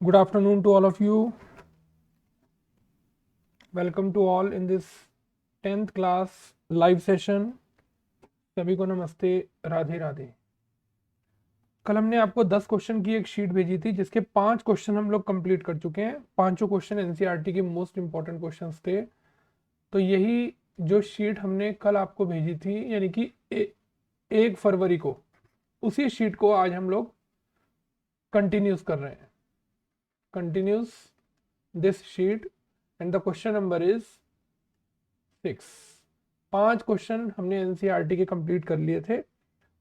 Good afternoon to all of you. Welcome to all in this 10th class live session. सभी को नमस्ते, राधे राधे। कल हमने आपको 10 क्वेश्चन की एक शीट भेजी थी जिसके 5 क्वेश्चन हम लोग कंप्लीट कर चुके हैं। पांचों क्वेश्चन एनसीईआरटी के मोस्ट इंपॉर्टेंट क्वेश्चंस थे। तो यही जो शीट हमने कल आपको भेजी थी यानी कि 1 फरवरी को, उसी शीट को आज हम लोग कंटिन्यूस कर रहे हैं। Continuous this sheet and the question number is 6। 5 question हमने एनसीईआरटी के कंप्लीट कर लिए थे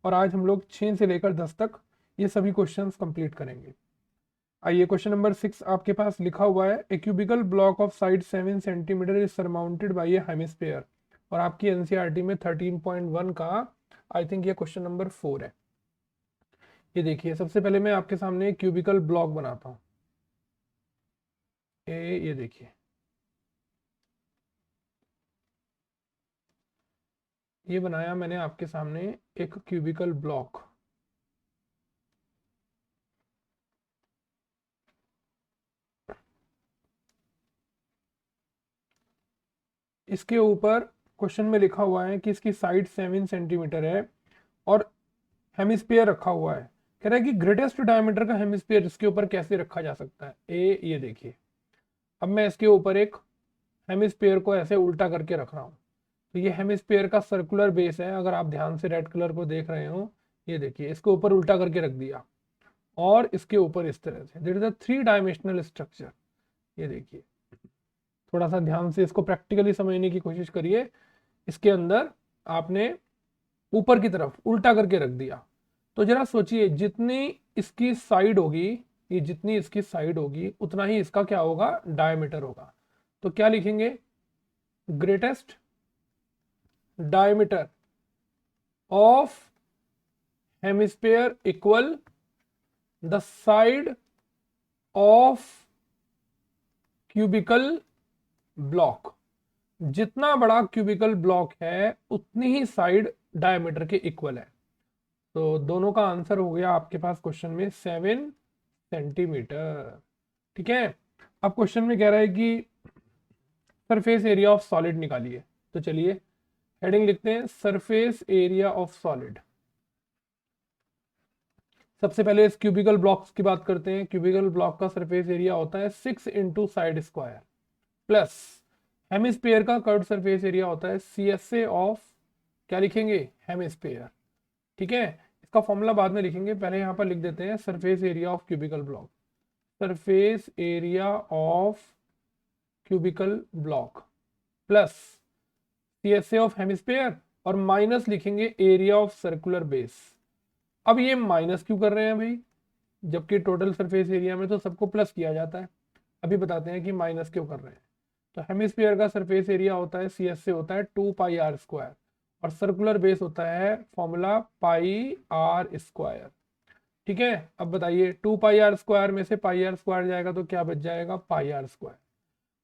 और आज हम लोग 6 से लेकर 10 तक ये सभी क्वेश्चंस कंप्लीट करेंगे। आइए, क्वेश्चन नंबर 6 आपके पास लिखा हुआ है, a cubical block of side 7 centimetre is surmounted by a hemisphere. और आपकी एनसीईआरटी में 13.1 का आई थिंक ये क्वेश्चन नंबर 4 है। ये देखिए, सबसे पहले मैं आपके सामने क्यूबिकल ब्लॉक बनाता हूँ। ये देखिए, ये बनाया मैंने आपके सामने एक क्यूबिकल ब्लॉक। इसके ऊपर क्वेश्चन में लिखा हुआ है कि इसकी साइड 7 सेंटीमीटर है और हेमिस्फीयर रखा हुआ है। कह रहा है कि ग्रेटेस्ट डायमीटर का हेमिस्फीयर इसके ऊपर कैसे रखा जा सकता है। ये देखिए, अब मैं इसके ऊपर एक हेमिस्फीयर को ऐसे उल्टा करके रख रहा हूँ। तो ये हेमिस्फीयर का सर्कुलर बेस है। अगर आप ध्यान से रेड कलर को देख रहे हो, ये देखिए, इसको ऊपर उल्टा करके रख दिया और इसके ऊपर इस तरह से there is a 3 dimensional structure. ये देखिए, थोड़ा सा ध्यान से इसको प्रैक्टिकली समझने की कोशिश करिए। इसके अंदर आपने ऊपर की तरफ उल्टा करके रख दिया, तो जरा सोचिए, जितनी इसकी साइड होगी, ये जितनी इसकी साइड होगी उतना ही इसका क्या होगा, डायमीटर होगा। तो क्या लिखेंगे, greatest diameter of hemisphere equal the side of cubical block. जितना बड़ा क्यूबिकल ब्लॉक है उतनी ही साइड डायमीटर के इक्वल है। तो दोनों का आंसर हो गया आपके पास क्वेश्चन में 7 सेंटीमीटर। ठीक है। अब क्वेश्चन में कह रहा है कि सरफेस एरिया ऑफ सॉलिड निकालिए। तो चलिए हेडिंग लिखते हैं, सरफेस एरिया ऑफ सॉलिड। सबसे पहले इस क्यूबिकल ब्लॉक्स की बात करते हैं। क्यूबिकल ब्लॉक का सरफेस एरिया होता है 6 into side square plus hemisphere का कर्व सरफेस एरिया होता है CSA ऑफ, क्या लिखेंगे, हेमिस्फीयर। ठीक है। इसका फॉर्मूला बाद में लिखेंगे, पहले यहाँ पर लिख देते हैं surface area of cubical block. Surface area of cubical block plus CSA of hemisphere और माइनस लिखेंगे एरिया ऑफ सर्कुलर बेस। अब ये माइनस क्यों कर रहे हैं भाई, जबकि टोटल सरफेस एरिया में तो सबको प्लस किया जाता है। अभी बताते हैं कि माइनस क्यों कर रहे हैं। तो हेमिस्फीयर का सरफेस एरिया होता है CSA होता है 2πr² और सर्कुलर बेस होता है फॉर्मूला πr²। ठीक है। अब बताइए, 2πr² में से πr² जाएगा तो क्या बच जाएगा, πr²।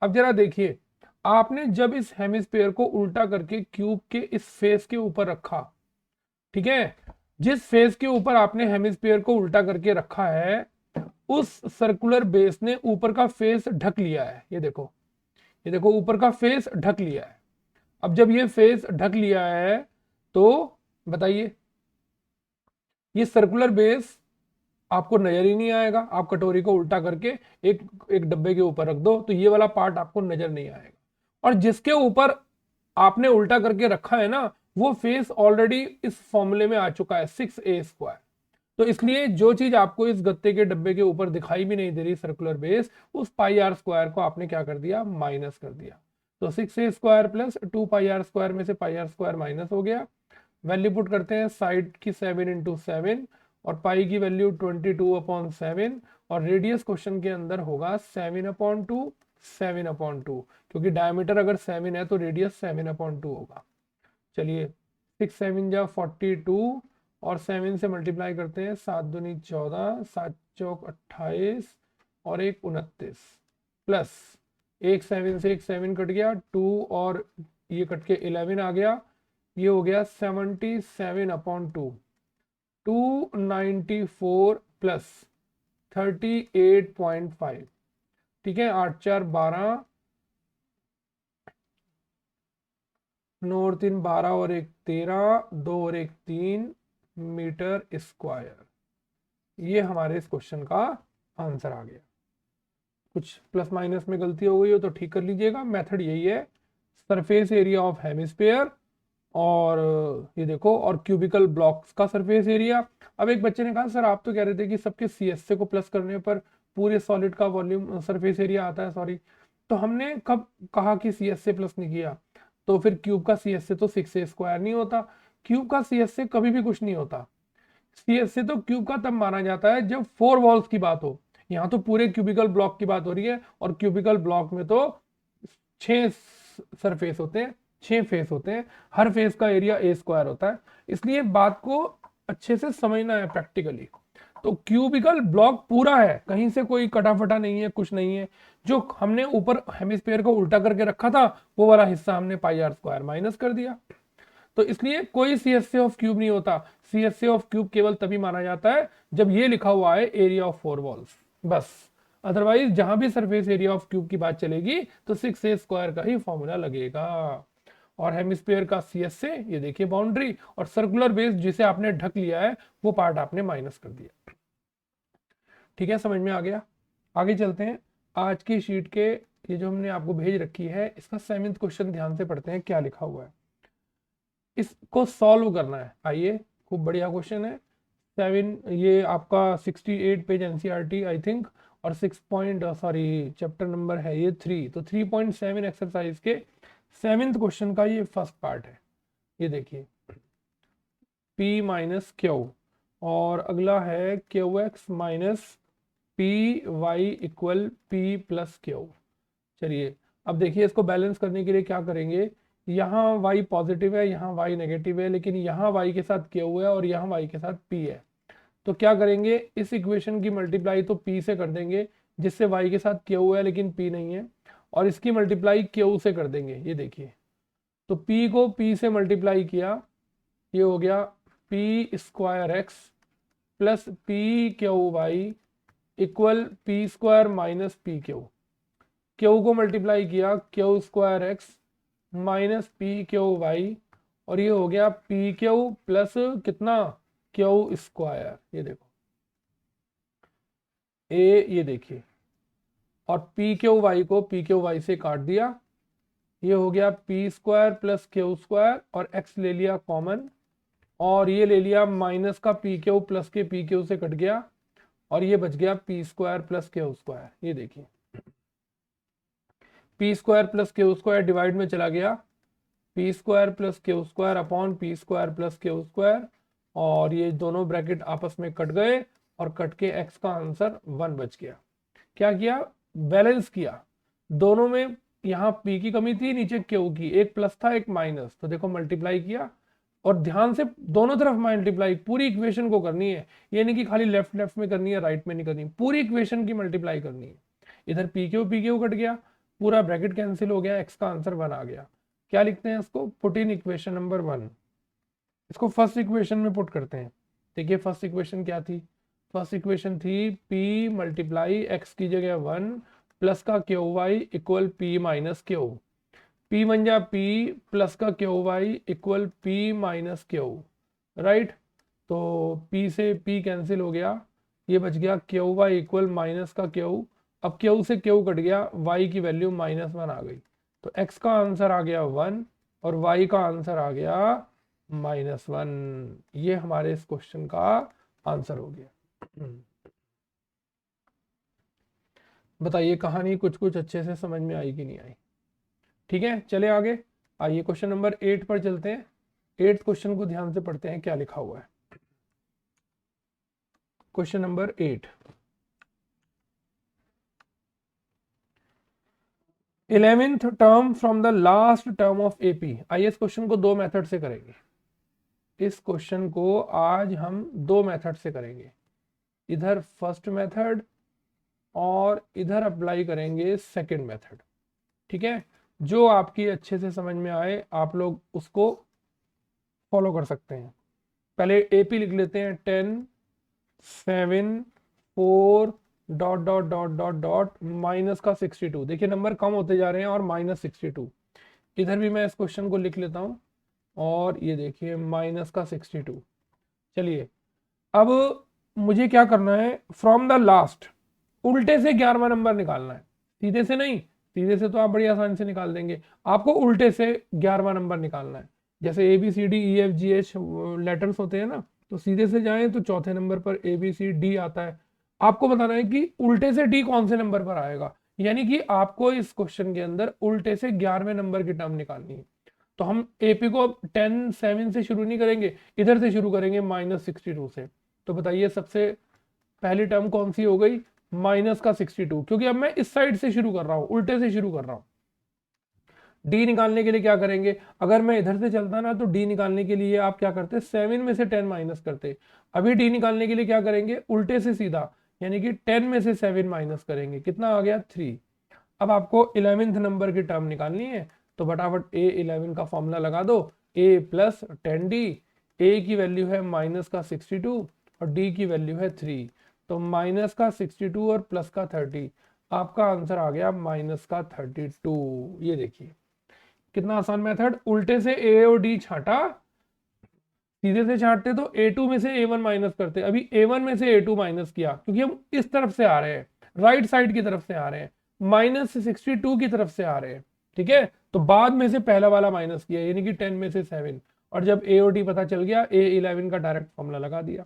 अब जरा देखिए, आपने जब इस हेमिस्फीयर को उल्टा करके क्यूब के इस फेस के ऊपर रखा, ठीक है, जिस फेस के ऊपर आपने हेमिस्फीयर को उल्टा करके रखा है उस सर्कुलर बेस ने ऊपर का फेस ढक लिया है। ये देखो, ये देखो, ऊपर का फेस ढक लिया है। अब जब ये फेस ढक लिया है तो बताइए, ये सर्कुलर बेस आपको नजर ही नहीं आएगा। आप कटोरी को उल्टा करके एक एक डब्बे के ऊपर रख दो तो ये वाला पार्ट आपको नजर नहीं आएगा। और जिसके ऊपर आपने उल्टा करके रखा है ना, वो फेस ऑलरेडी इस फॉर्मूले में आ चुका है 6a²। तो इसलिए जो चीज आपको इस गत्ते के डब्बे के ऊपर दिखाई भी नहीं दे रही, सर्कुलर बेस, उस πr² को आपने क्या कर दिया, माइनस कर दिया। तो 6a² प्लस 2πr² में से πr² माइनस हो गया। वैल्यू पुट करते हैं, साइड की 7 इंटू 7 और पाई की वैल्यू 22/7 और रेडियस क्वेश्चन के अंदर होगा 7/2, 7/2, क्योंकि डायमीटर अगर 7 है तो रेडियस 7/2 होगा। चलिए, 6 7 जा 42 और 7 से मल्टीप्लाई करते हैं, 7 दूनी 14, 7 चौक 28 और 1 29 प्लस एक 7 से एक 7 कट गया, 2 और ये कट के 11 आ गया। ये हो गया 77/2, 294 प्लस 38.5, ठीक है। 8 4 12, 9 और 3 12 और 1 13, 2 और 1 3 मीटर स्क्वायर। ये हमारे इस क्वेश्चन का आंसर आ गया। कुछ प्लस माइनस में गलती हो गई हो तो ठीक कर लीजिएगा। मेथड यही है, सरफेस एरिया ऑफ हेमिस्फीयर और ये देखो, और क्यूबिकल ब्लॉक्स का सरफेस एरिया। अब एक बच्चे ने कहा सर आप तो कह रहे थे कि सबके CSA को प्लस करने पर पूरे सॉलिड का वॉल्यूम सरफेस एरिया आता है, सॉरी। तो हमने कब कहा कि CSA प्लस नहीं किया? तो फिर क्यूब का CSA तो 6a² नहीं होता। क्यूब का CSA कभी भी कुछ नहीं होता। CSA तो क्यूब का तब माना जाता है जब 4 वॉल्स की बात हो। यहाँ तो पूरे क्यूबिकल ब्लॉक की बात हो रही है, और क्यूबिकल ब्लॉक में तो 6 सरफेस होते हैं, 6 फेस होते हैं, हर फेस का एरिया a² होता है। इसलिए बात को अच्छे से समझना है प्रैक्टिकली। तो क्यूबिकल ब्लॉक पूरा है, कहीं से कोई कटाफटा नहीं है, कुछ नहीं है। जो हमने ऊपर हेमिस्फीयर को उल्टा करके रखा था, वो वाला हिस्सा हमने πr² माइनस कर दिया। तो इसलिए कोई CSA ऑफ क्यूब नहीं होता। CSA ऑफ क्यूब केवल तभी माना जाता है जब ये लिखा हुआ है एरिया ऑफ 4 वॉल्स, बस। अदरवाइज जहां भी सरफेस एरिया ऑफ क्यूब की बात चलेगी तो 6a² का ही फॉर्मूला लगेगा। और हेमिस्फीयर का CSA ये देखिए बाउंड्री, और सर्कुलर बेस जिसे आपने ढक लिया है वो पार्ट आपने माइनस कर दिया। ठीक है, समझ में आ गया। आगे चलते हैं। आज की शीट के ये जो हमने आपको भेज रखी है, इसका 7th क्वेश्चन ध्यान से पढ़ते हैं क्या लिखा हुआ है। इसको सॉल्व करना है। आइए, खूब बढ़िया क्वेश्चन है। 7, ये आपका 68 पेज NCERT आई थिंक, और चैप्टर नंबर है ये 3। तो 3.7 एक्सरसाइज के 7th क्वेश्चन का ये फर्स्ट पार्ट है। ये देखिए, P माइनस क्यू, और अगला है QX minus PY equal P plus Q. चलिए, अब देखिए इसको बैलेंस करने के लिए क्या करेंगे। यहाँ y पॉजिटिव है, यहाँ y नेगेटिव है, लेकिन यहाँ y के साथ Q है और यहाँ y के साथ P है। तो क्या करेंगे, इस इक्वेशन की मल्टीप्लाई तो P से कर देंगे, जिससे y के साथ Q है लेकिन P नहीं है, और इसकी मल्टीप्लाई Q से कर देंगे। ये देखिए, तो P को P से मल्टीप्लाई किया, ये हो गया P² x plus PQY equal P² minus PQ। Q को मल्टीप्लाई किया Q² x माइनस PQY, और ये हो गया PQ प्लस कितना Q²। ये देखो ये देखिए, और PQY को PQY से काट दिया, ये हो गया P² प्लस Q² और x ले लिया कॉमन, और ये ले लिया माइनस का PQ प्लस के PQ से कट गया, और ये बच गया P² प्लस Q²। ये देखिए, P² प्लस Q² डिवाइड में चला गया, P² plus Q² upon P² plus Q², और ये दोनों ब्रैकेट आपस में कट गए, और कट के x का आंसर 1 बच गया। क्या किया, बैलेंस किया। दोनों में यहाँ P की कमी थी, नीचे Q की, एक प्लस था एक माइनस, तो देखो मल्टीप्लाई किया, और ध्यान से दोनों तरफ मल्टीप्लाई पूरी इक्वेशन को करनी है। ये नहीं कि खाली लेफ्ट लेफ्ट में करनी है, राइट में नहीं करनी, पूरी इक्वेशन की मल्टीप्लाई करनी है। इधर PQ कट गया, पूरा ब्रैकेट कैंसिल हो गया, x का आंसर 1 आ गया। क्या लिखते हैं इसको, पुट इन इक्वेशन नंबर 1। इसको फर्स्ट इक्वेशन में पुट करते हैं। देखिए फर्स्ट इक्वेशन क्या थी, फर्स्ट इक्वेशन थी P मल्टीप्लाई x की जगह 1 प्लस का QY equal P minus Q। P बन जा P प्लस का QY equal P minus Q, right. तो P से P कैंसिल हो गया, ये बच गया QY इक्वल माइनस का Q। अब Q से Q कट गया, Y की वैल्यू -1 आ गई, तो x का आंसर आ गया 1 और y का आंसर आ गया -1। ये हमारे इस क्वेश्चन का आंसर हो गया। बताइए कहानी कुछ कुछ अच्छे से समझ में आई कि नहीं आई? ठीक है, चले आगे। आइए क्वेश्चन नंबर 8 पर चलते हैं। 8th क्वेश्चन को ध्यान से पढ़ते हैं क्या लिखा हुआ है। Question number 8, 11th term from the last term of AP। आइए इस क्वेश्चन को 2 मेथड से करेंगे। इस क्वेश्चन को आज हम 2 मेथड से करेंगे, इधर फर्स्ट मेथड और इधर अप्लाई करेंगे सेकंड मेथड। ठीक है, जो आपकी अच्छे से समझ में आए आप लोग उसको फॉलो कर सकते हैं। पहले AP लिख लेते हैं, 10 7 4 dot dot dot dot dot minus का 62। देखिए नंबर कम होते जा रहे हैं और -62। इधर भी मैं इस क्वेश्चन को लिख लेता हूं और ये देखिए माइनस का 62। चलिए अब मुझे क्या करना है, फ्रॉम द लास्ट उल्टे से 11वां नंबर निकालना है। सीधे से नहीं, सीधे से तो आप बड़ी आसानी से निकाल देंगे, आपको उल्टे से 11वां नंबर निकालना है। जैसे ABCDEFGH लेटर्स होते हैं ना, तो सीधे से जाएं तो चौथे नंबर पर ABCD आता है। आपको बताना है कि उल्टे से D कौन से नंबर पर आएगा, यानी कि आपको इस क्वेश्चन के अंदर उल्टे से 11वें नंबर की टर्म निकालनी है। तो हम AP को 10 7 से शुरू नहीं करेंगे, इधर से शुरू करेंगे -62 से। तो बताइए सबसे पहली टर्म कौन सी हो गई, माइनस का 62, क्योंकि अब मैं इस साइड से शुरू कर रहा हूं, उल्टे से शुरू कर रहा हूं। डी निकालने के लिए क्या करेंगे, अगर मैं इधर से चलता ना तो डी निकालने के लिए आप क्या करते, 7 में से 10 माइनस करते। अभी डी निकालने के लिए क्या करेंगे, उल्टे से सीधा, यानी कि 10 में से 7 माइनस करेंगे, कितना आ गया 3। अब आपको 11th नंबर की टर्म निकालनी है, तो फटाफट A11 का फॉर्मूला लगा दो, A प्लस 10D। ए की वैल्यू है माइनस का 62 और डी की वैल्यू है 3, तो माइनस का 62 और प्लस का 30, आपका आंसर आ गया माइनस का 32। ये देखिए कितना आसान मेथड, उल्टे से ए और डी छाटा, सीधे से छाटते तो A2 में से A1 माइनस करते, अभी A1 में से A2 माइनस किया, क्योंकि हम इस तरफ से आ रहे हैं, राइट साइड की तरफ से आ रहे हैं, -62 की तरफ से आ रहे हैं। ठीक है, तो बाद में से पहला वाला माइनस किया, यानी कि 10 में से 7, और जब A और D पता चल गया, A11 का डायरेक्ट फॉर्मूला लगा दिया।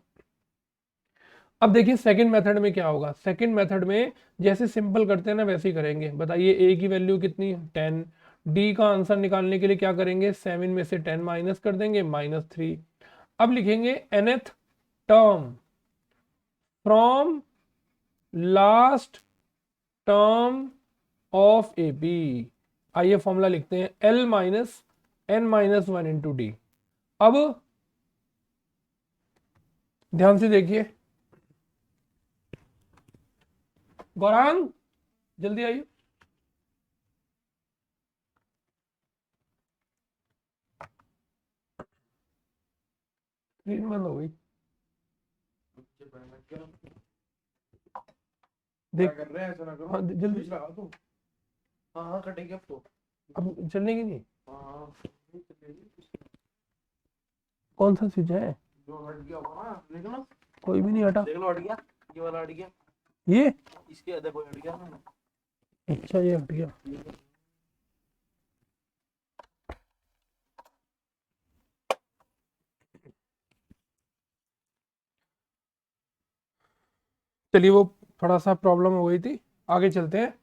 अब देखिए सेकंड मेथड में क्या होगा, सेकंड मेथड में जैसे सिंपल करते हैं ना वैसे ही करेंगे। बताइए ए की वैल्यू कितनी, 10। डी का आंसर निकालने के लिए क्या करेंगे, 7 में से 10 माइनस कर देंगे, -3। अब लिखेंगे nth term from last term of A B. आइए फॉर्मूला लिखते हैं, L minus n minus 1 into D. अब ध्यान से देखिए, गौरांग जल्दी आइए। स्क्रीन बंद हो गई, देख कर रहे हैं ऐसा ना करो। हाँ जल्दी लगा दो। हाँ हाँ कटेगी अब तो, अब चलने की नहीं। हाँ कौन सा स्विच है जो हट गया होगा ना, देख लो कोई भी नहीं हटा, देख लो हट गया, ये वाला हट गया, ये इसके अंदर कोई हट गया ना। अच्छा ये हट गया। चलिए वो थोड़ा सा प्रॉब्लम हो गई थी, आगे चलते हैं।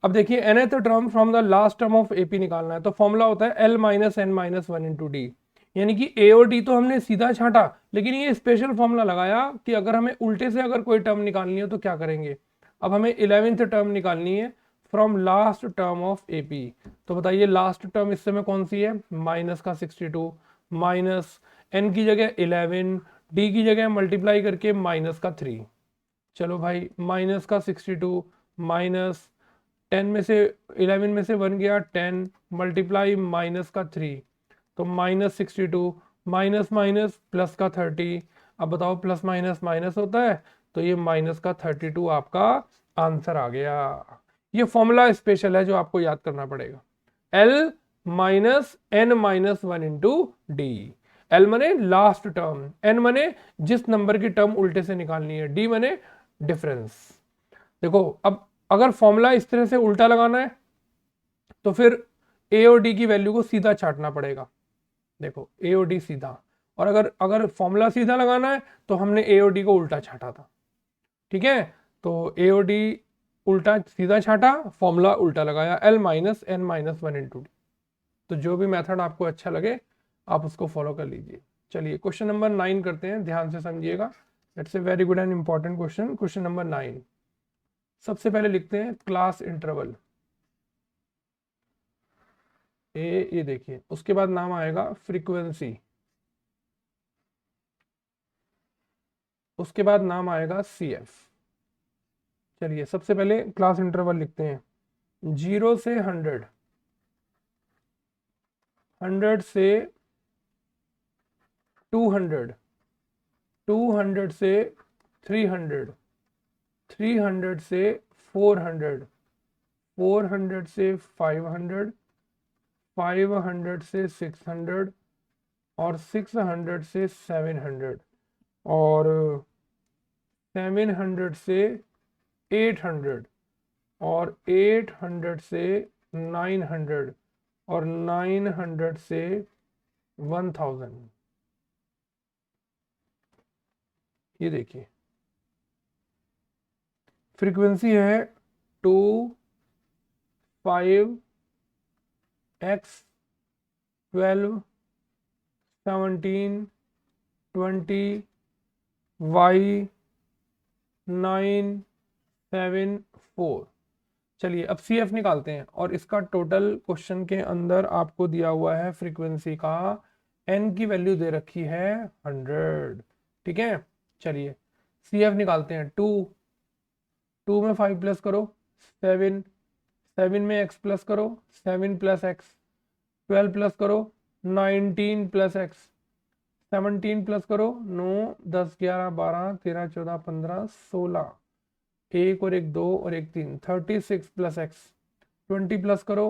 अब देखिए nth term from the last term of AP निकालना है, तो फॉर्मूला होता है L minus n minus 1 into D. यानी कि ए और डी तो हमने सीधा छांटा, लेकिन ये स्पेशल फॉर्मूला लगाया कि अगर हमें उल्टे से अगर कोई टर्म निकालनी हो तो क्या करेंगे। अब हमें 11th टर्म निकालनी है from last term of AP. तो बताइए लास्ट टर्म इस समय कौन सी है, माइनस का 62, माइनस n की जगह 11, डी की जगह मल्टीप्लाई करके माइनस का 3। चलो भाई माइनस का 62 माइनस 10 में से 11 में से 1 गया 10, मल्टीप्लाई माइनस का 3, तो -62, माइनस माइनस प्लस का 30। अब बताओ प्लस माइनस माइनस होता है, तो ये माइनस का 32 आपका आंसर आ गया। ये फॉर्मूला स्पेशल है जो आपको याद करना पड़ेगा, L minus n minus 1 into D. L मने लास्ट टर्म, n मने जिस नंबर की टर्म उल्टे से निकालनी है, D मने डिफरेंस। देखो अब अगर फॉर्मूला इस तरह से उल्टा लगाना है तो फिर ए और डी की वैल्यू को सीधा छाटना पड़ेगा। देखो ए और डी सीधा, और अगर अगर फॉर्मूला सीधा लगाना है तो हमने ए और डी को उल्टा छाटा था। ठीक है, तो ए और डी उल्टा सीधा छाटा, फॉर्मूला उल्टा लगाया, L minus n minus 1 into D. तो जो भी मेथड आपको अच्छा लगे आप उसको फॉलो कर लीजिए। चलिए क्वेश्चन नंबर 9 करते हैं, ध्यान से समझिएगा, it's a very good and important question. Question number 9 सबसे पहले लिखते हैं क्लास इंटरवल ए, ये देखिए उसके बाद नाम आएगा फ्रीक्वेंसी, उसके बाद नाम आएगा सी एफ। चलिए सबसे पहले क्लास इंटरवल लिखते हैं, 0 से 100, 100 से 200, 200 से 300, 300 से 400, 400 से 500, 500 से 600 और 600 से 700 और 700 से 800 और 800 से 900 और 900 से 1000। ये देखिए फ्रीक्वेंसी है 2, 5, x, 12, 17, 20, y, 9, 7, 4। चलिए अब सी एफ निकालते हैं और इसका टोटल क्वेश्चन के अंदर आपको दिया हुआ है फ्रीक्वेंसी का एन की वैल्यू दे रखी है 100। ठीक है, चलिए सी एफ निकालते हैं। 2 में 5 प्लस करो 7, 7 में x प्लस करो 7 प्लस एक्स, 12 प्लस करो 19 प्लस एक्स, 17 प्लस करो 9, 10, 11, 12, 13, 14, 15, 16, एक और एक 2 और एक 3, 36 प्लस एक्स, 20 प्लस करो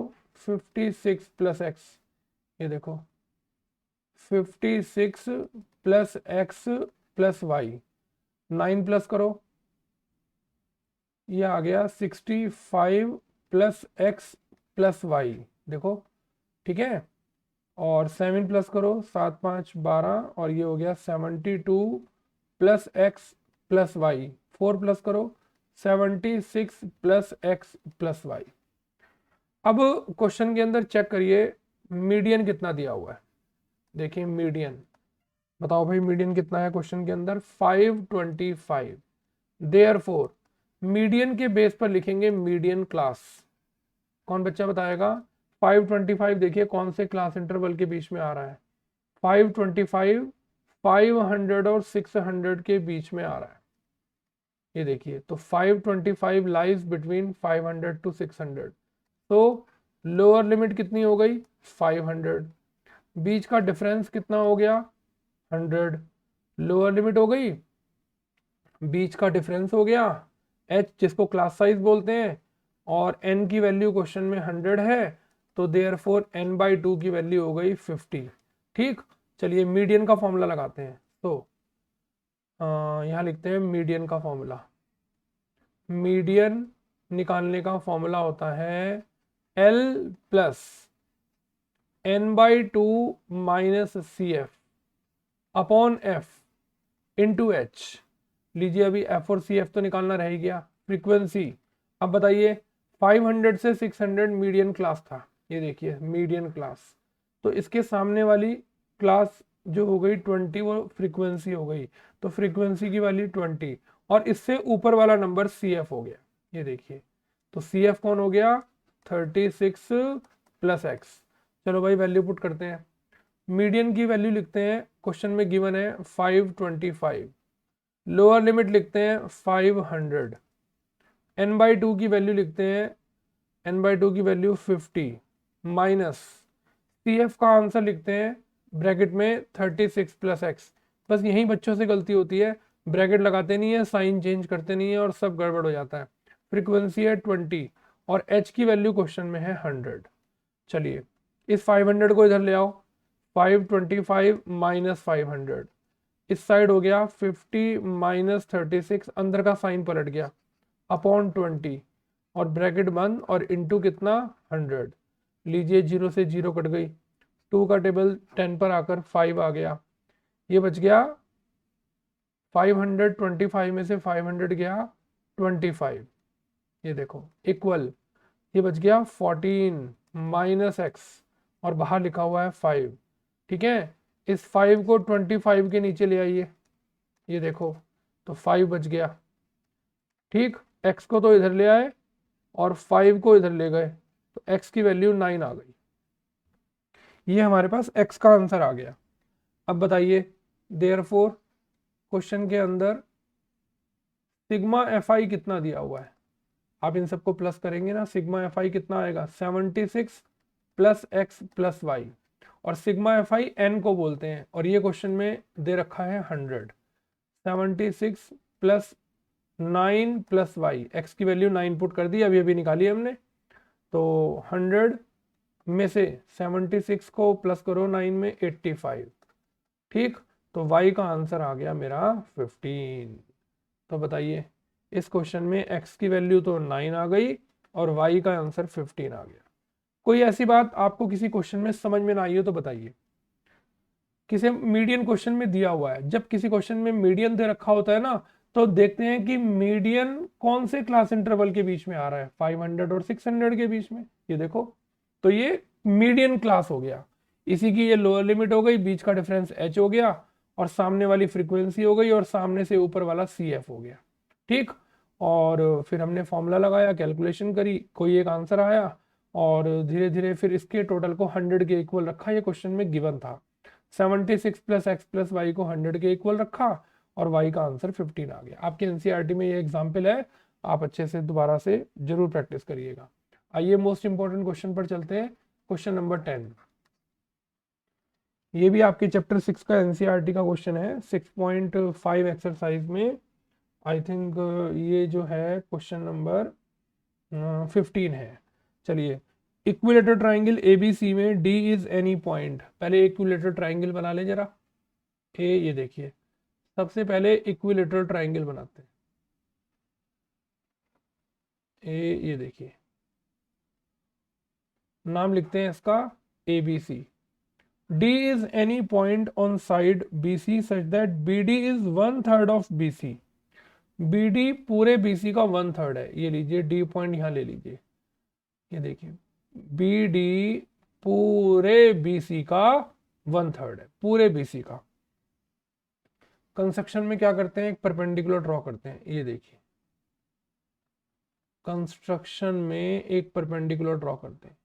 56 प्लस एक्स। ये देखो 56 plus X plus Y, 9 plus करो, ये आ गया 65 प्लस एक्स प्लस वाई। देखो ठीक है, और 7 प्लस करो 7, 5, 12 और ये हो गया 72 plus X plus Y. 4 plus करो 76 प्लस एक्स प्लस वाई। अब क्वेश्चन के अंदर चेक करिए मीडियन कितना दिया हुआ है। देखिए मीडियन, बताओ भाई मीडियन कितना है क्वेश्चन के अंदर 525। देयरफॉर मीडियन के बेस पर लिखेंगे मीडियन क्लास। कौन बच्चा बताएगा 525 देखिए कौन से क्लास इंटरवल के बीच में आ रहा है। 525 500 और 600 के बीच में आ रहा है। ये देखिए तो 525 लाइज बिटवीन 500 टू 600। तो लोअर लिमिट कितनी हो गई 500, बीच का डिफरेंस कितना हो गया 100, लोअर लिमिट हो गई, बीच का डिफरेंस हो गया h जिसको क्लास साइज बोलते हैं, और n की वैल्यू क्वेश्चन में 100 है तो देयरफॉर n/2 की वैल्यू हो गई 50। ठीक, चलिए मीडियन का फॉर्मूला लगाते हैं। तो यहाँ लिखते हैं मीडियन का फॉर्मूला। मीडियन निकालने का फॉर्मूला होता है L plus n/2 minus C F upon F into H. लीजिए अभी एफ और सी एफ तो निकालना रह ही गया। फ्रीक्वेंसी अब बताइए 500 से 600 मीडियन क्लास था। ये देखिए मीडियन क्लास, तो इसके सामने वाली क्लास जो हो गई 20 वो फ्रीक्वेंसी हो गई, तो फ्रीक्वेंसी की वैल्यू 20 और इससे ऊपर वाला नंबर सी एफ हो गया। ये देखिए तो सी एफ कौन हो गया 36 प्लस एक्स। चलो भाई वैल्यू पुट करते हैं। मीडियन की वैल्यू लिखते हैं, क्वेश्चन में गिवन है 525, लोअर लिमिट लिखते हैं 500, n/2 की वैल्यू लिखते हैं, n/2 की वैल्यू 50 माइनस सी एफ का आंसर लिखते हैं ब्रैकेट में 36 प्लस एक्स। बस यही बच्चों से गलती होती है, ब्रैकेट लगाते नहीं है, साइन चेंज करते नहीं है और सब गड़बड़ हो जाता है। फ्रीक्वेंसी है 20 और h की वैल्यू क्वेश्चन में है 100। चलिए इस 500 को इधर ले आओ, 525 माइनस 500, इस साइड हो गया 50 माइनस 36, अंदर का साइन पलट गया अपॉन 20 और ब्रैकेट बंद और इनटू कितना 100। लीजिए 0 से 0 कट गई, 2 का टेबल 10 पर आकर 5 आ गया, ये बच गया 525 में से 500 गया 25। ये देखो इक्वल, ये बच गया 14 माइनस एक्स और बाहर लिखा हुआ है 5। ठीक है, इस 5 को 25 के नीचे ले आइए, ये देखो तो 5 बच गया। ठीक, x को तो इधर ले आए और 5 को इधर ले गए तो x की वैल्यू 9 आ गई। ये हमारे पास x का आंसर आ गया। अब बताइए देयरफॉर क्वेश्चन के अंदर सिग्मा एफ आई कितना दिया हुआ है। आप इन सबको प्लस करेंगे ना, सिग्मा एफ आई कितना आएगा 76 प्लस एक्स प्लस वाई, और सिग्मा एफ आई एन को बोलते हैं और ये क्वेश्चन में दे रखा है 100। 76 प्लस 9 प्लस वाई, एक्स की वैल्यू 9 पुट कर दी, अभी अभी निकाली हमने। तो 100 में से 76 को प्लस करो 9 में, 85। ठीक, तो y का आंसर आ गया मेरा 15। तो बताइए इस क्वेश्चन में x की वैल्यू तो 9 आ गई और y का आंसर 15 आ गया। कोई ऐसी बात आपको किसी क्वेश्चन में समझ में ना आई हो तो बताइए। किसी मीडियन क्वेश्चन में दिया हुआ है, जब किसी क्वेश्चन में मीडियन दे रखा होता है ना, तो देखते हैं कि मीडियन कौन से क्लास इंटरवल के बीच में आ रहा है, 500 और 600 के बीच में। ये देखो, तो ये मीडियन क्लास हो गया, इसी की ये लोअर लिमिट हो गई, बीच का डिफरेंस h हो गया, और सामने वाली फ्रीक्वेंसी हो गई, और सामने से ऊपर वाला CF हो गया। ठीक, और फिर हमने फॉर्मूला लगाया, कैलकुलेशन करी, कोई एक आंसर आया, और धीरे धीरे फिर इसके टोटल को 100 के इक्वल रखा। ये क्वेश्चन में गिवन था, 76 प्लस एक्स प्लस वाई को 100 के इक्वल रखा, और y का आंसर 15 आ गया। आपके एनसीईआरटी में ये एग्जाम्पल है, आप अच्छे से दोबारा से जरूर प्रैक्टिस करिएगा। आइए मोस्ट इंपॉर्टेंट क्वेश्चन पर चलते हैं, क्वेश्चन नंबर 10। ये भी आपके चैप्टर 6 का एनसीईआरटी का क्वेश्चन है, 6.5 एक्सरसाइज में। आई थिंक ये जो है क्वेश्चन नंबर 15 है। चलिए, इक्विलेटर ट्राइंगल एबीसी में डी इज एनी पॉइंट। पहले इक्विलेटर ट्राइंगल बना ले जरा। ये देखिए, सबसे पहले इक्विलेटर ट्राइंगल बनाते हैं। ये देखिए, नाम लिखते हैं इसका ABC। D is any point on side BC such that BD is 1/3 of BC। BD पूरे BC का 1/3 है। ये लीजिए, D पॉइंट यहां ले लीजिए, ये देखिए, BD पूरे BC का 1/3 है, पूरे BC का। कंस्ट्रक्शन में क्या करते हैं, एक परपेंडिकुलर ड्रॉ करते हैं। ये देखिए, कंस्ट्रक्शन में एक परपेंडिकुलर ड्रॉ करते हैं।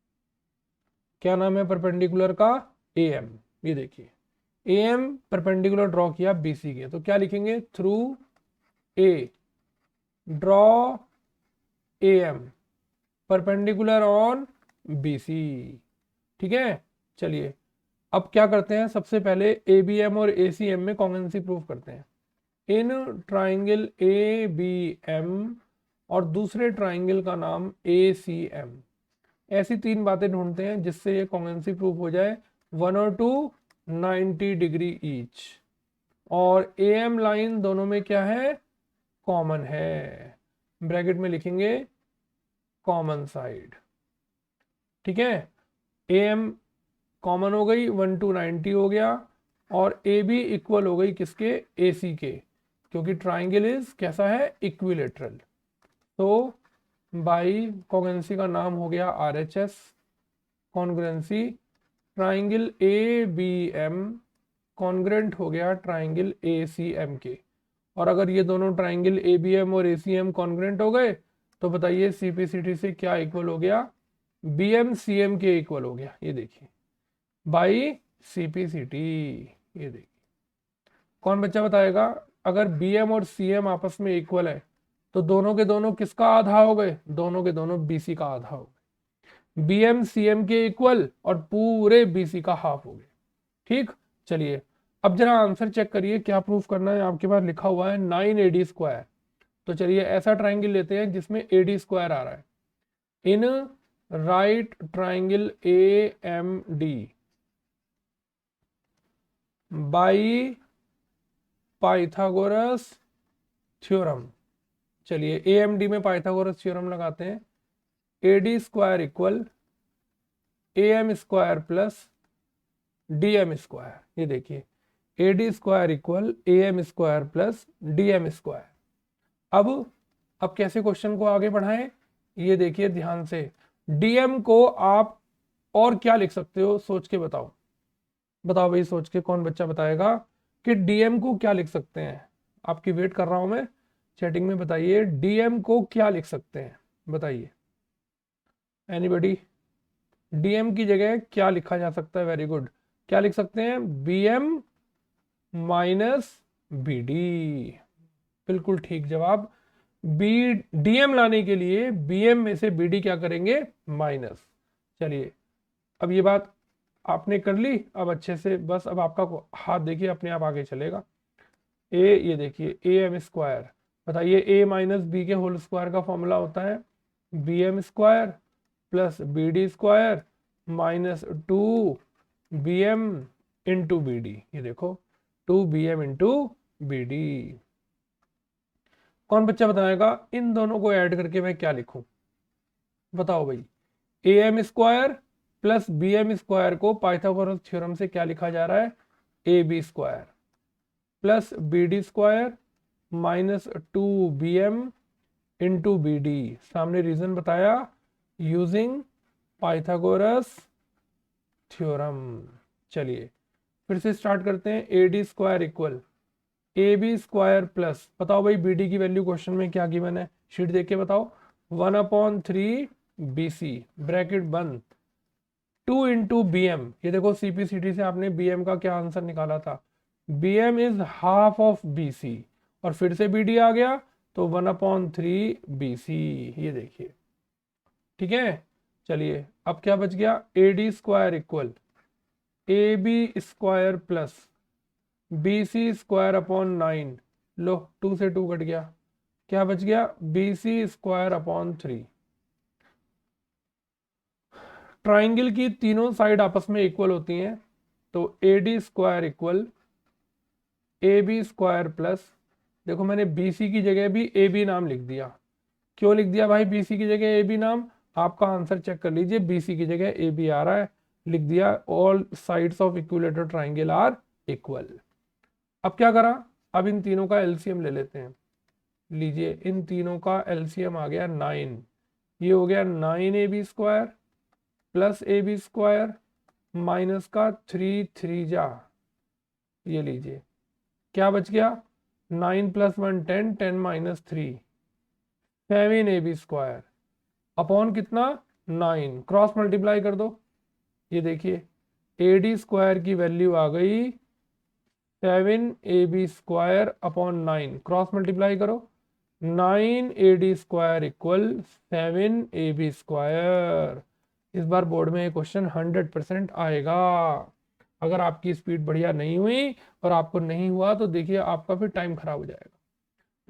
क्या नाम है परपेंडिकुलर का, AM। ये देखिए, AM परपेंडिकुलर ड्रॉ किया BC के, तो क्या लिखेंगे, through A draw AM perpendicular on BC। ठीक है, चलिए अब क्या करते हैं, सबसे पहले ABM और ACM में कॉन्ग्रुएंसी प्रूफ करते हैं। इन ट्राइंगल ABM और दूसरे ट्राइंगल का नाम ACM, ऐसी तीन बातें ढूंढते हैं जिससे ये कॉन्ग्रुएंसी प्रूफ हो जाए, 1 और 2 90 डिग्री ईच, और AM लाइन दोनों में क्या है, कॉमन है। ब्रैकेट में लिखेंगे कॉमन साइड। ठीक है, AM कॉमन हो गई, 1 to 90 हो गया, और AB इक्वल हो गई किसके, AC के, क्योंकि ट्राइंगल इज कैसा है, इक्विलेटरल। तो बाई कॉन्ग्रुएंसी का नाम हो गया RHS congruency. Triangle ABM congruent हो गया ट्राइंगल ACM के, और अगर ये दोनों ट्राइंगल ABM और ACM कॉन्ग्रुएंट हो गए तो बताइए CPCT से क्या इक्वल हो गया, BM CM के इक्वल हो गया। ये देखिए, बाई CPCT। ये देखिए, कौन बच्चा बताएगा, अगर BM और CM आपस में इक्वल है तो दोनों के दोनों किसका आधा हो गए, दोनों के दोनों BC का आधा हो गए। BM CM के इक्वल और पूरे BC का हाफ हो गए। ठीक, चलिए अब जरा आंसर चेक करिए, क्या प्रूफ करना है। आपके पास लिखा हुआ है 9AD स्क्वायर, तो चलिए ऐसा ट्राइंगल लेते हैं जिसमें AD स्क्वायर आ रहा है। In right triangle AMD by Pythagoras theorem. चलिए AMD में पाइथागोरस थ्योरम लगाते हैं। AD square equal AM square plus DM square. ये देखिए, AD square equal AM square plus DM square. अब कैसे क्वेश्चन को आगे बढ़ाएं, ये देखिए ध्यान से। DM को आप और क्या लिख सकते हो, सोच के बताओ। बताओ भाई, सोच के कौन बच्चा बताएगा कि DM को क्या लिख सकते हैं। आपकी वेट कर रहा हूं मैं, चैटिंग में बताइए DM को क्या लिख सकते हैं, बताइए एनीबॉडी। DM की जगह क्या लिखा जा सकता है, वेरी गुड, क्या लिख सकते हैं, BM माइनस BD। बिल्कुल ठीक जवाब। DM लाने के लिए BM में से BD क्या करेंगे, माइनस। चलिए अब ये बात आपने कर ली, अब अच्छे से बस अब आपका हाथ देखिए अपने आप आगे चलेगा। ये देखिए AM स्क्वायर, बताइए ए माइनस बी के होल स्क्वायर का फॉर्मूला होता है B M square plus B D square minus 2bm into B D. ये देखो 2bm इंटू बी डी। कौन बच्चा बताएगा इन दोनों को ऐड करके मैं क्या लिखूं? बताओ भाई। A M square plus B M square को पाइथागोरस थ्योरम से क्या लिखा जा रहा है? A B square plus B D square minus 2bm into B D. सामने रीजन बताया यूजिंग पाइथागोरस थ्योरम। चलिए फिर से स्टार्ट करते हैं। A D square equal A B square plus, बताओ भाई बी डी की वैल्यू क्वेश्चन में क्या गिवन है? शीट देख के बताओ। 1/3 BC ब्रैकेट बंद 2 इंटू बी एम। ये देखो सीपीसीटी से आपने बी एम का क्या आंसर निकाला था? B M is half of B C, और फिर से बी डी आ गया तो 1/3 BC। ये देखिए, ठीक है। चलिए अब क्या बच गया? A D square equal A B square plus B C square upon 9। लो 2 से 2 कट गया, क्या बच गया? B C square upon 3। Triangle की तीनों साइड आपस में इक्वल होती हैं, तो A D square equal A B square plus, देखो मैंने बी सी की जगह भी ए बी नाम लिख दिया। क्यों लिख दिया भाई बी सी की जगह ए बी नाम? आपका आंसर चेक कर लीजिए, बी सी की जगह ए बी आ रहा है, लिख दिया all sides of equilateral triangle are equal. अब क्या करा? अब इन तीनों का एलसीएम ले लेते हैं। लीजिए इन तीनों का एलसीएम आ गया 9। ये हो गया 9ab square plus A B square minus का 3 जा। ये लीजिए क्या बच गया? 9 + 1 10, 10 - 3 7ab स्क्वायर अपॉन कितना? 9। क्रॉस मल्टीप्लाई कर दो। ये देखिए ए डी स्क्वायर की वैल्यू आ गई 7ab square upon 9। Cross multiply करो। 9ad square equal 7ab square. इस बार बोर्ड में ये क्वेश्चन 100% आएगा। अगर आपकी स्पीड बढ़िया नहीं हुई और आपको नहीं हुआ तो देखिए आपका फिर टाइम खराब हो जाएगा।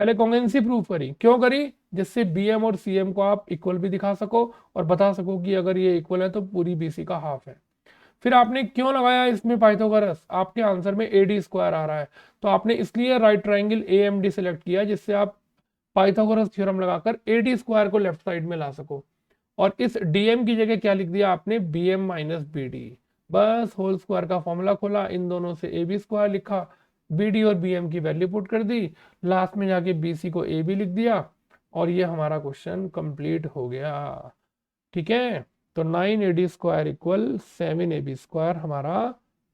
पहले कॉन्गेंसी प्रूफ करी। क्यों करी? जिससे bm और cm को आप इक्वल भी दिखा सको और बता सको कि अगर ये इक्वल है तो पूरी bc का हाफ है। फिर आपने क्यों लगाया इसमें पाइथागोरस? आपके आंसर में ए डी स्क्वायर आ रहा है, तो आपने इसलिए right triangle A M D select किया जिससे आप पाइथागोरस थ्योरम लगाकर ए डी स्क्वायर को लेफ्ट साइड में ला सको। और इस डीएम की जगह क्या लिख दिया आपने? B M minus B D. बस होल स्क्वायर का फॉर्मूला खोला, इन दोनों से ए बी स्क्वायर लिखा, बी डी और बी एम की वैल्यू पुट कर दी, लास्ट में जाके बी सी को ए बी लिख दिया, और ये हमारा क्वेश्चन कंप्लीट हो गया। ठीक है, तो 9ad square equal 7ab square हमारा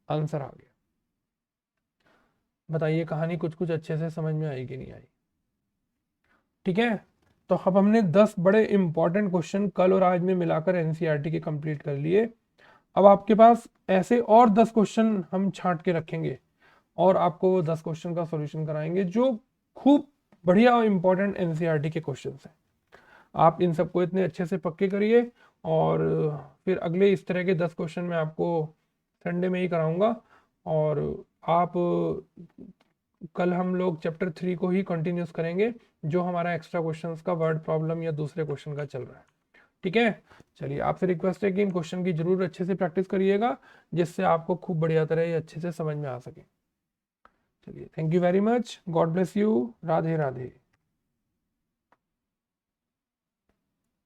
आंसर आ गया। बताइए कहानी कुछ कुछ अच्छे से समझ में आई कि नहीं आई? ठीक है, तो अब हमने 10 बड़े इंपॉर्टेंट क्वेश्चन कल और आज में मिलाकर एनसीईआरटी के कंप्लीट कर लिए। अब आपके पास ऐसे और 10 क्वेश्चन हम छांट के रखेंगे और आपको वो 10 क्वेश्चन का सॉल्यूशन कराएंगे जो खूब बढ़िया और इंपॉर्टेंट एनसीईआरटी के क्वेश्चन हैं। आप इन सबको इतने अच्छे से पक्के करिए और फिर अगले इस तरह के 10 क्वेश्चन मैं आपको संडे में ही कराऊंगा। और आप कल हम लोग चैप्टर 3 को ही कंटिन्यूस करेंगे जो हमारा एक्स्ट्रा क्वेश्चंस का वर्ड प्रॉब्लम या दूसरे क्वेश्चन का चल रहा है। ठीक है, चलिए आपसे रिक्वेस्ट है कि इन क्वेश्चन की जरूर अच्छे से प्रैक्टिस करिएगा जिससे आपको खूब बढ़िया तरह ये अच्छे से समझ में आ सके। चलिए, thank you very much, God bless you, Radhe Radhe.